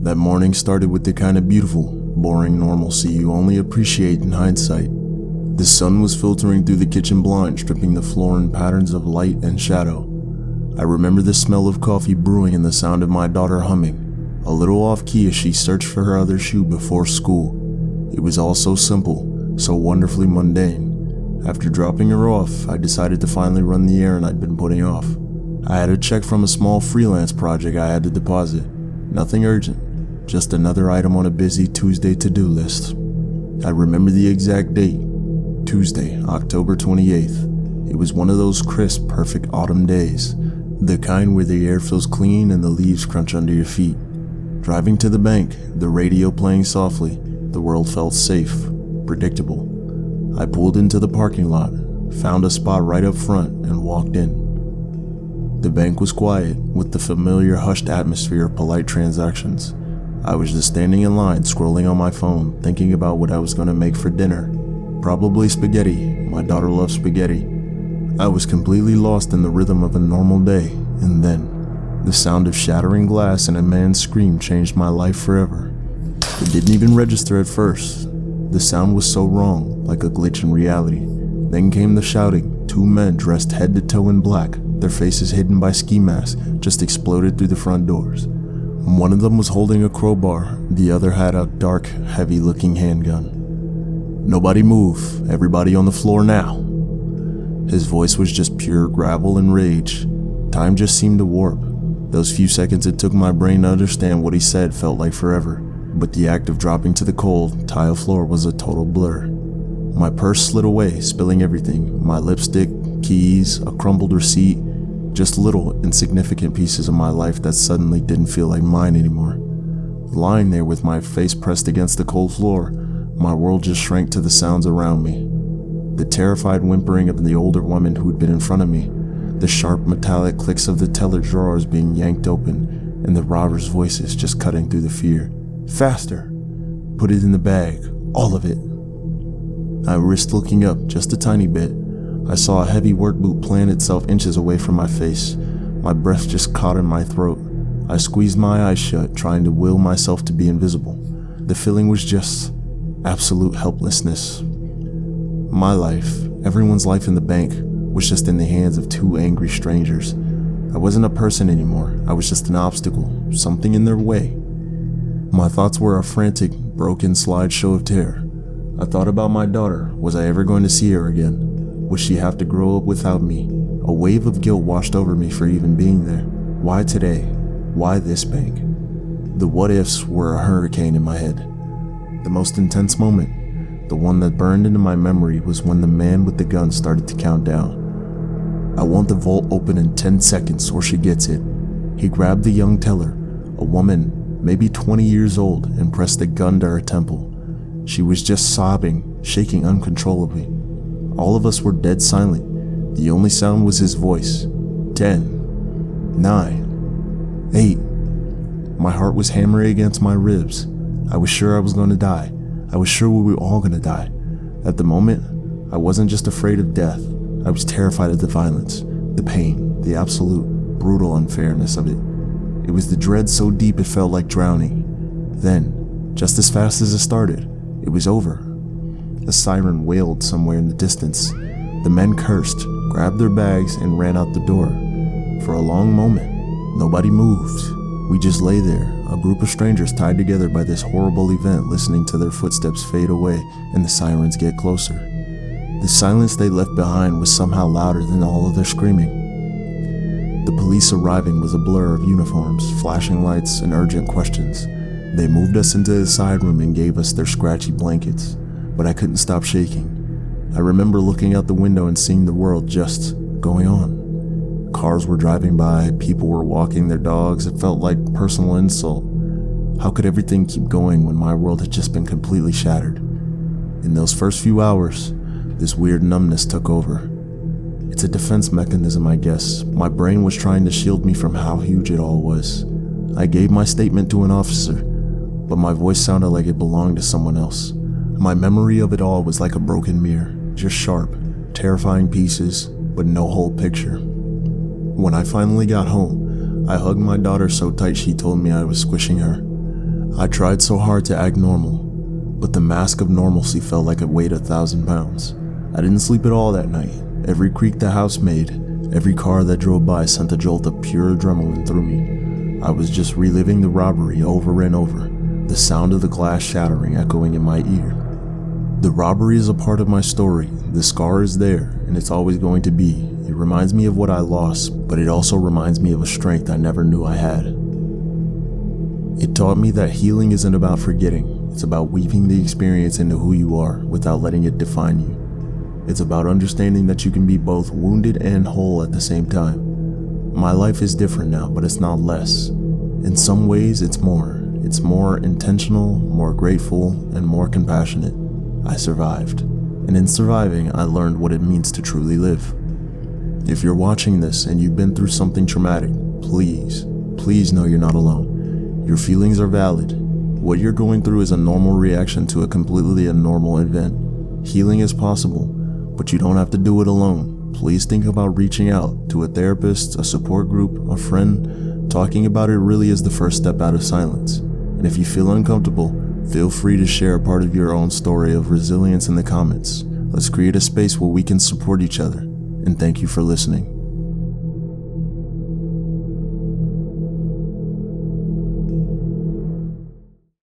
That morning started with the kind of beautiful, boring normalcy you only appreciate in hindsight. The sun was filtering through the kitchen blind, stripping the floor in patterns of light and shadow. I remember the smell of coffee brewing and the sound of my daughter humming, a little off-key as she searched for her other shoe before school. It was all so simple, so wonderfully mundane. After dropping her off, I decided to finally run the errand I'd been putting off. I had a check from a small freelance project I had to deposit. Nothing urgent, just another item on a busy Tuesday to-do list. I remember the exact date, Tuesday, October 28th. It was one of those crisp, perfect autumn days, the kind where the air feels clean and the leaves crunch under your feet. Driving to the bank, the radio playing softly, the world felt safe, predictable. I pulled into the parking lot, found a spot right up front, and walked in. The bank was quiet, with the familiar hushed atmosphere of polite transactions. I was just standing in line, scrolling on my phone, thinking about what I was going to make for dinner. Probably spaghetti. My daughter loves spaghetti. I was completely lost in the rhythm of a normal day, and then, the sound of shattering glass and a man's scream changed my life forever. It didn't even register at first. The sound was so wrong, like a glitch in reality. Then came the shouting. Two men dressed head to toe in black, their faces hidden by ski masks, just exploded through the front doors. One of them was holding a crowbar, the other had a dark, heavy-looking handgun. "Nobody move, everybody on the floor now." His voice was just pure gravel and rage. Time just seemed to warp. Those few seconds it took my brain to understand what he said felt like forever, but the act of dropping to the cold, tile floor was a total blur. My purse slid away, spilling everything, my lipstick, keys, a crumbled receipt, just little, insignificant pieces of my life that suddenly didn't feel like mine anymore. Lying there with my face pressed against the cold floor, my world just shrank to the sounds around me. The terrified whimpering of the older woman who'd been in front of me, the sharp metallic clicks of the teller drawers being yanked open, and the robbers' voices just cutting through the fear. "Faster! Put it in the bag, all of it." I risked looking up just a tiny bit. I saw a heavy work boot plant itself inches away from my face. My breath just caught in my throat. I squeezed my eyes shut, trying to will myself to be invisible. The feeling was just absolute helplessness. My life, everyone's life in the bank, was just in the hands of two angry strangers. I wasn't a person anymore. I was just an obstacle, something in their way. My thoughts were a frantic, broken slideshow of terror. I thought about my daughter. Was I ever going to see her again? Would she have to grow up without me? A wave of guilt washed over me for even being there. Why today? Why this bank? The what-ifs were a hurricane in my head. The most intense moment, the one that burned into my memory, was when the man with the gun started to count down. "I want the vault open in 10 seconds or she gets it." He grabbed the young teller, a woman, maybe 20 years old, and pressed the gun to her temple. She was just sobbing, shaking uncontrollably. All of us were dead silent. The only sound was his voice. 10, 9, 8. My heart was hammering against my ribs. I was sure I was going to die. I was sure we were all going to die. At the moment, I wasn't just afraid of death. I was terrified of the violence, the pain, the absolute, brutal unfairness of it. It was the dread so deep it felt like drowning. Then, just as fast as it started, it was over. A siren wailed somewhere in the distance. The men cursed, grabbed their bags, and ran out the door. For a long moment, nobody moved. We just lay there, a group of strangers tied together by this horrible event, listening to their footsteps fade away and the sirens get closer. The silence they left behind was somehow louder than all of their screaming. The police arriving was a blur of uniforms, flashing lights, and urgent questions. They moved us into the side room and gave us their scratchy blankets, but I couldn't stop shaking. I remember looking out the window and seeing the world just going on. Cars were driving by, people were walking their dogs. It felt like personal insult. How could everything keep going when my world had just been completely shattered? In those first few hours, this weird numbness took over. It's a defense mechanism, I guess. My brain was trying to shield me from how huge it all was. I gave my statement to an officer, but my voice sounded like it belonged to someone else. My memory of it all was like a broken mirror, just sharp, terrifying pieces, but no whole picture. When I finally got home, I hugged my daughter so tight she told me I was squishing her. I tried so hard to act normal, but the mask of normalcy felt like it weighed 1,000 pounds. I didn't sleep at all that night. Every creak the house made, every car that drove by sent a jolt of pure adrenaline through me. I was just reliving the robbery over and over, the sound of the glass shattering echoing in my ear. The robbery is a part of my story. The scar is there, and it's always going to be. It reminds me of what I lost, but it also reminds me of a strength I never knew I had. It taught me that healing isn't about forgetting. It's about weaving the experience into who you are without letting it define you. It's about understanding that you can be both wounded and whole at the same time. My life is different now, but it's not less. In some ways, it's more. It's more intentional, more grateful, and more compassionate. I survived. And in surviving, I learned what it means to truly live. If you're watching this and you've been through something traumatic, please know you're not alone. Your feelings are valid. What you're going through is a normal reaction to a completely abnormal event. Healing is possible, but you don't have to do it alone. Please think about reaching out to a therapist, a support group, a friend. Talking about it really is the first step out of silence. And if you feel uncomfortable, feel free to share a part of your own story of resilience in the comments. Let's create a space where we can support each other. And thank you for listening.